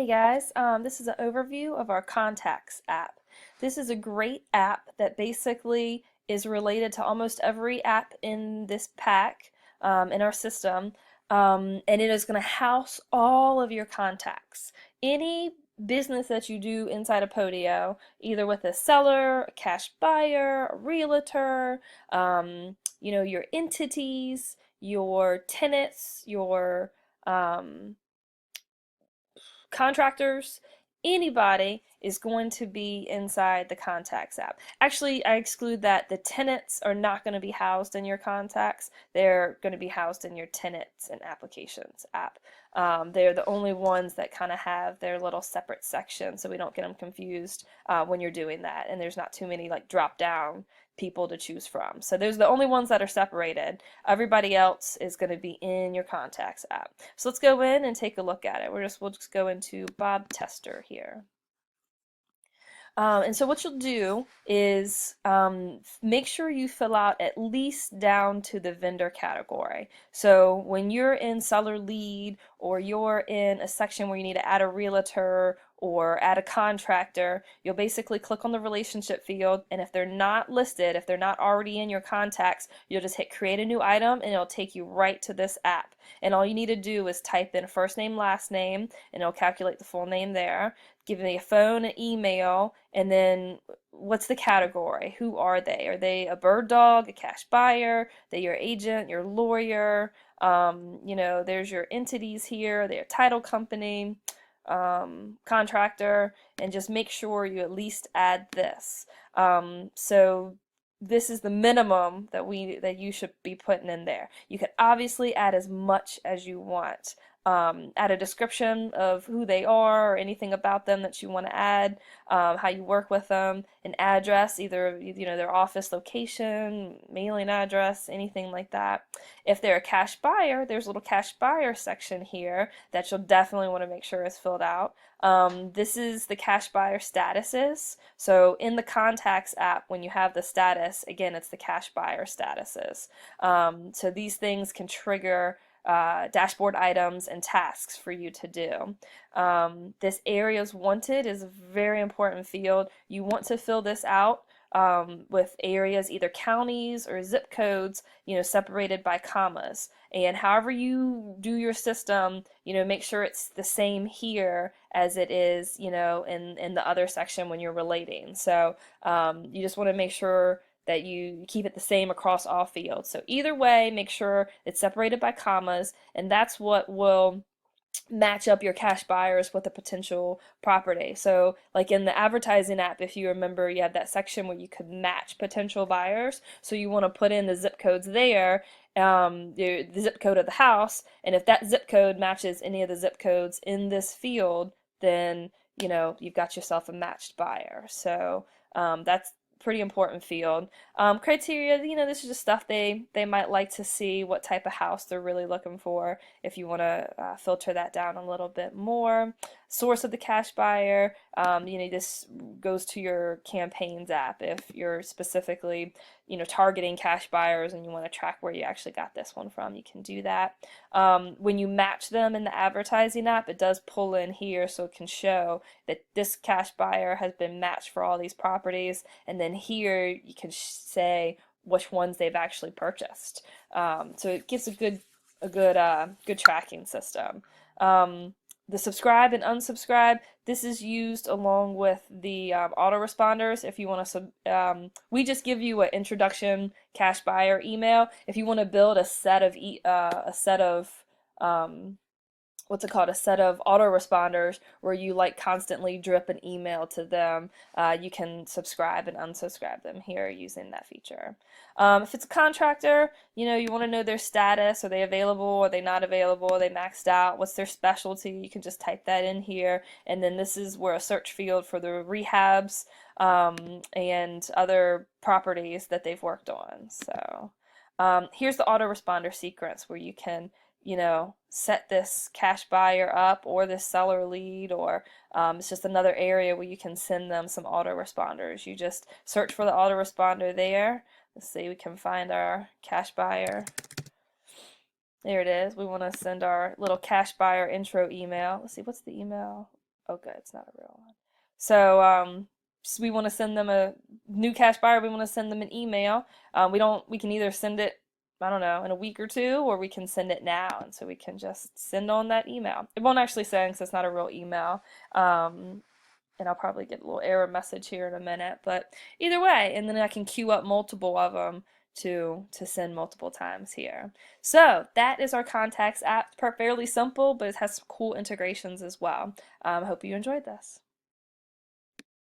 Hey guys, this is an overview of our Contacts app. This is a great app that basically is related to almost every app in this pack, in our system, and it is going to house all of your contacts. Any business that you do inside of Podio, either with a seller, a cash buyer, a realtor, your entities, your tenants, your um, contractors, anybody is going to be inside the Contacts app. Actually, I exclude that. The tenants are not going to be housed in your contacts. They're going to be housed in your tenants and applications app. They're the only ones that kind of have their little separate section, so we don't get them confused when you're doing that. And there's not too many like drop down people to choose from. So those are the only ones that are separated. Everybody else is going to be in your Contacts app. So let's go in and take a look at it. We'll just go into Bob Tester here. And so what you'll do is make sure you fill out at least down to the vendor category. So when you're in seller lead or you're in a section where you need to add a realtor or add a contractor, you'll basically click on the relationship field, and if they're not listed, if they're not already in your contacts, you'll just hit create a new item and it'll take you right to this app. And all you need to do is type in first name, last name, and it'll calculate the full name there. Give me a phone, an email, and then what's the category? Who are they? Are they a bird dog, a cash buyer? They your agent, your lawyer? There's your entities here. They're a title company, contractor, and just make sure you at least add this. So this is the minimum that you should be putting in there. You can obviously add as much as you want. Add a description of who they are or anything about them that you want to add, how you work with them, an address, either their office location, mailing address, anything like that. If they're a cash buyer, there's a little cash buyer section here that you'll definitely want to make sure is filled out. This is the cash buyer statuses. So in the Contacts app, when you have the status, again, it's the cash buyer statuses. So these things can trigger dashboard items and tasks for you to do. This areas wanted is a very important field. You want to fill this out with areas, either counties or zip codes, separated by commas. And however you do your system, make sure it's the same here as it is, in the other section when you're relating. So you just want to make sure that you keep it the same across all fields. So either way, make sure it's separated by commas, and that's what will match up your cash buyers with a potential property. So like in the advertising app, if you remember, you have that section where you could match potential buyers. So you want to put in the zip codes there, the zip code of the house, and if that zip code matches any of the zip codes in this field, then you've got yourself a matched buyer. So that's pretty important field. Criteria, this is just stuff they might like to see, what type of house they're really looking for, if you want to filter that down a little bit more. Source of the cash buyer, this goes to your campaigns app if you're specifically targeting cash buyers and you want to track where you actually got this one from, you can do that. When you match them in the advertising app, it does pull in here so it can show that this cash buyer has been matched for all these properties, and then here you can say which ones they've actually purchased. So it gives a good tracking system. The subscribe and unsubscribe, this is used along with the autoresponders. If you want to, we just give you an introduction cash buyer email. If you want to build a set of what's it called, a set of autoresponders where you like constantly drip an email to them, you can subscribe and unsubscribe them here using that feature. If it's a contractor, you want to know their status. Are they available? Are they not available? Are they maxed out? What's their specialty? You can just type that in here, and then this is where a search field for the rehabs and other properties that they've worked on. So here's the autoresponder sequence where you can set this cash buyer up or this seller lead, or it's just another area where you can send them some autoresponders. You just search for the autoresponder there. Let's see, we can find our cash buyer. There it is. We want to send our little cash buyer intro email. Let's see, what's the email? Oh, good, it's not a real one. So we want to send them a new cash buyer. We want to send them an email. We can either send it, I don't know, in a week or two, or we can send it now. And so we can just send on that email. It won't actually send because it's not a real email. And I'll probably get a little error message here in a minute, but either way, and then I can queue up multiple of them to send multiple times here. So that is our contacts app. Fairly simple, but it has some cool integrations as well. I hope you enjoyed this.